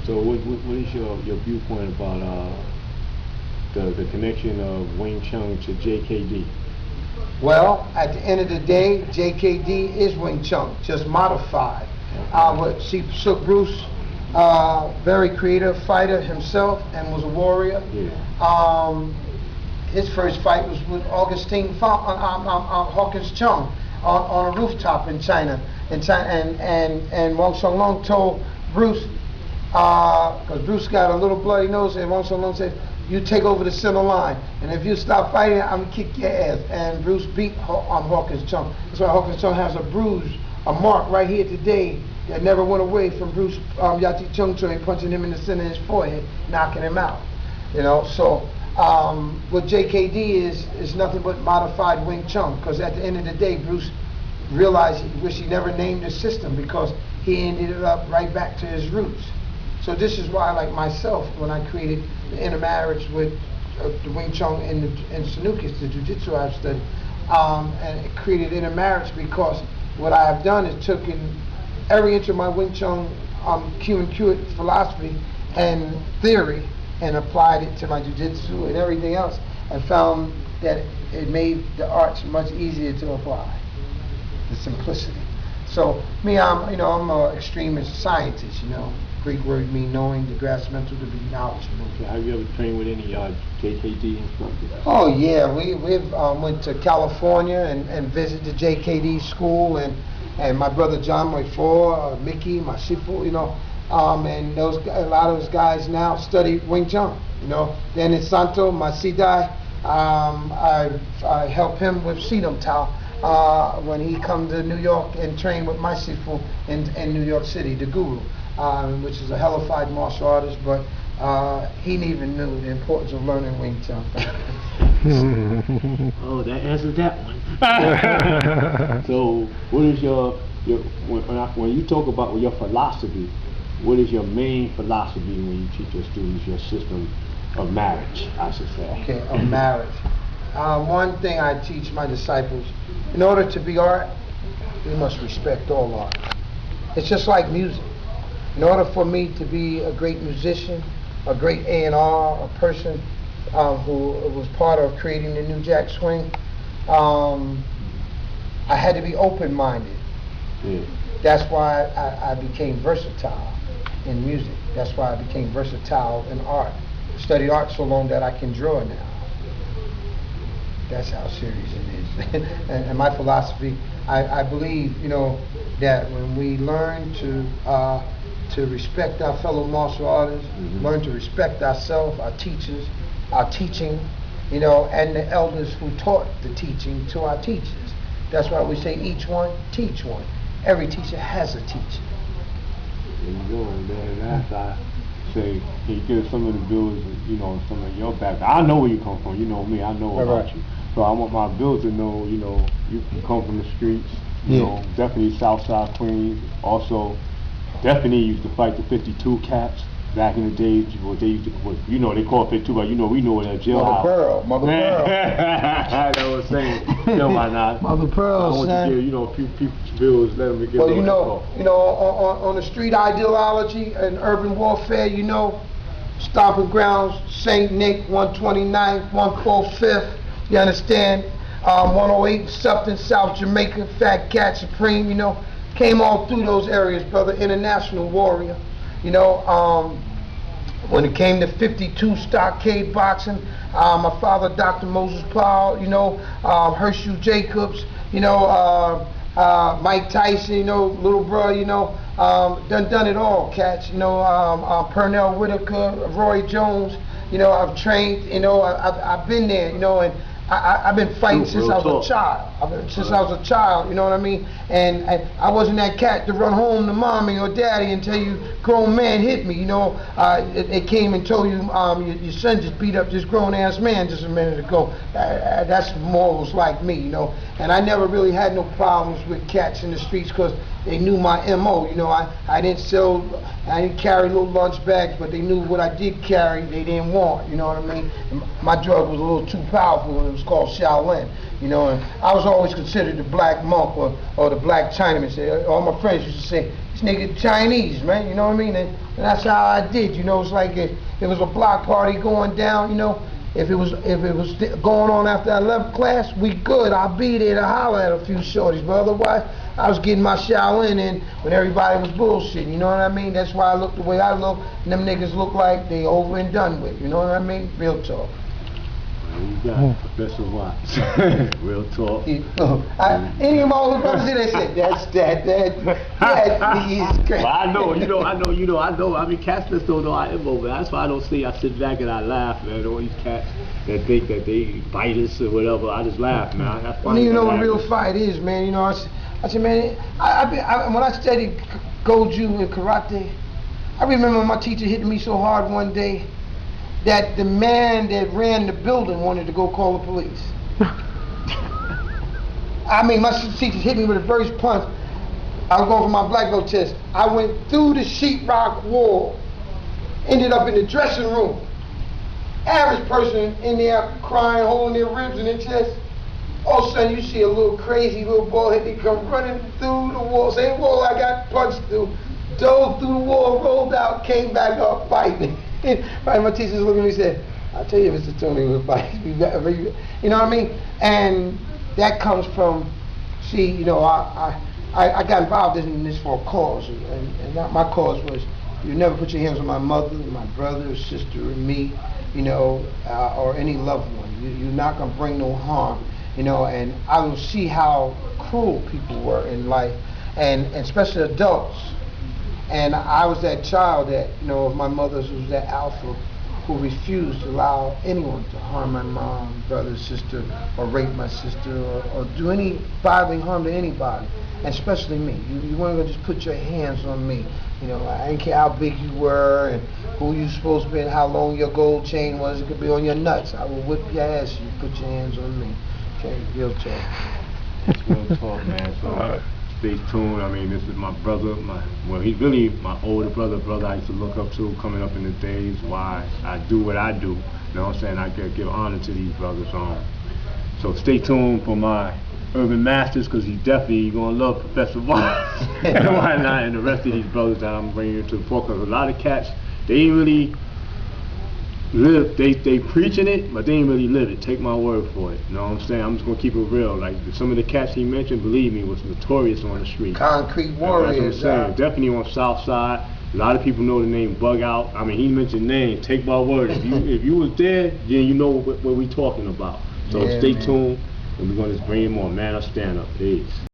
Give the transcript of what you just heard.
So what is your viewpoint about the connection of Wing Chun to JKD? Well, at the end of the day, JKD is Wing Chun, just modified. See, Bruce, very creative fighter himself, and was a warrior. Yeah. His first fight was with Hawkins Chung on a rooftop in China. And Wong Song Long told Bruce, because Bruce got a little bloody nose, and Wong Song Long said, "You take over the center line, and if you stop fighting, I'm gonna kick your ass." And Bruce beat Hawkins Chung. That's why Hawkins Chung has a bruise, a mark right here today that never went away from Bruce Yati Chung punching him in the center of his forehead, knocking him out. You know, so what JKD is nothing but modified Wing Chun, because at the end of the day, Bruce realized he wished he never named his system, because he ended up right back to his roots. So this is why, like myself, when I created the intermarriage with the Wing Chun and Sanukis, the Jiu-Jitsu I've studied, and it created intermarriage, because what I have done is taken every inch of my Wing Chun Q and Q philosophy and theory and applied it to my Jiu-Jitsu and everything else, and found that it made the arts much easier to apply, the simplicity. So me, I'm an extreme extremist scientist, Greek word mean knowing, the grass mental to be knowledgeable. So have you ever trained with any JKD instructors? Oh yeah, we've went to California and visited the JKD school, and my brother John, my Mickey, my Sifu, and a lot of those guys now study Wing Chun. Then in Santo, my Sidai, I help him with Sidam Tao when he comes to New York and train with my Sifu in New York City, the Guru. Which is a hellified martial artist, but he even knew the importance of learning Wing Chun. Oh, that answers that one. So, what is when you talk about your philosophy, what is your main philosophy when you teach your students your system of marriage, I should say? Okay, of marriage. One thing I teach my disciples, in order to be art, we must respect all art. It's just like music. In order for me to be a great musician, a great A&R, a person who was part of creating the New Jack Swing, I had to be open-minded. Yeah. That's why I became versatile in music. That's why I became versatile in art. I studied art so long that I can draw now. That's how serious it is. and my philosophy, I believe, that when we learn to respect our fellow martial artists, learn to respect ourselves, our teachers, our teaching, and the elders who taught the teaching to our teachers. That's why we say each one, teach one. Every teacher has a teacher. There you go, and then that's I say, can you give some of the viewers, some of your background? I know where you come from, you know me, I know about you. So I want my viewers to know, you come from the streets, definitely Southside Queens, also definitely used to fight the 52 cats back in the days. What they used to, they call it 52, but we know it at jailhouse. Mother Pearl. I know what I'm saying. Why not? Mother Pearl, I want to give, a few bills, let them get on the street ideology and urban warfare, stomping grounds, St. Nick, 129th, 145th, you understand? 108 something, South Jamaica, Fat Cat Supreme, came all through those areas, brother, international warrior. When it came to 52 stockade boxing, my father, Dr. Moses Powell, Herschel Jacobs, Mike Tyson, little bro, done it all, cats, Pernell Whitaker, Roy Jones, I've trained, I've been there, and I've been fighting since I was a child. You know what I mean? And I wasn't that cat to run home to mommy or daddy and tell you, grown man hit me. It came and told you, your son just beat up this grown ass man just a minute ago. That's morals like me, And I never really had no problems with cats in the streets because they knew my MO. I didn't carry little lunch bags, but they knew what I did carry, they didn't want. You know what I mean? And my drug was a little too powerful. was called Shaolin, you know, and I was always considered the black monk or the black Chinaman. So all my friends used to say, this nigga Chinese, man, you know what I mean? And that's how I did, you know. It's like if it was a block party going down, you know, if it was going on after I left class, we good. I'll be there to holler at a few shorties, but otherwise, I was getting my Shaolin in when everybody was bullshitting, you know what I mean? That's why I look the way I look, and them niggas look like they over and done with, you know what I mean? Real talk. Well, you got Professor Watts. Real talk. Any of my older brothers here, they say, that's that he's crazy. Well, I know. I mean, cats just don't know I am over. That's why I sit back and I laugh, man. All these cats that think that they bite us or whatever, I just laugh, man. I don't even know what real fight is, man. You know, I said, man, when I studied Goju and karate, I remember my teacher hitting me so hard one day that the man that ran the building wanted to go call the police. I mean, my teacher hit me with a first punch. I was going for my black belt test. I went through the sheetrock wall, ended up in the dressing room. Average person in there crying, holding their ribs in their chest. All of a sudden, you see a little crazy little bald head, they come running through the wall, same wall I got punched through, dove through the wall, rolled out, came back up fighting. Right, my teacher's looking at me and said, I'll tell you, Mr. Tony, we'll fight. You know what I mean? And that comes from, see, you know, I got involved in this for a cause, and my cause was, you never put your hands on my mother, my brother, sister, or me, you know, or any loved one. You're not going to bring no harm. You know, and I will see how cruel people were in life, and especially adults. And I was that child that, you know, of my mother's, was that alpha who refused to allow anyone to harm my mom, brother, sister, or rape my sister, or do any bodily harm to anybody, and especially me. You weren't going to just put your hands on me. You know, I didn't care how big you were and who you supposed to be and how long your gold chain was. It could be on your nuts. I will whip your ass if you put your hands on me. Okay, real talk. That's real talk, man. So stay tuned. I mean, this is my brother. He's really my older brother I used to look up to coming up in the days. Why I do what I do. You know what I'm saying? I give honor to these brothers. So stay tuned for my Urban Masters, because he's definitely gonna love Professor Watts and whatnot, and the rest of these brothers that I'm bringing into the focus. A lot of cats, they ain't really live, they preaching it, but they ain't really live it. Take my word for it. You know what I'm saying? I'm just gonna keep it real. Like some of the cats he mentioned, believe me, was notorious on the street. Concrete warriors. That's what I'm saying. Definitely on South Side. A lot of people know the name Bug Out. I mean, he mentioned names. Take my word. If you was there, then you know what we talking about. So stay tuned, and we're gonna just bring him on. Man, I'll stand up. Peace.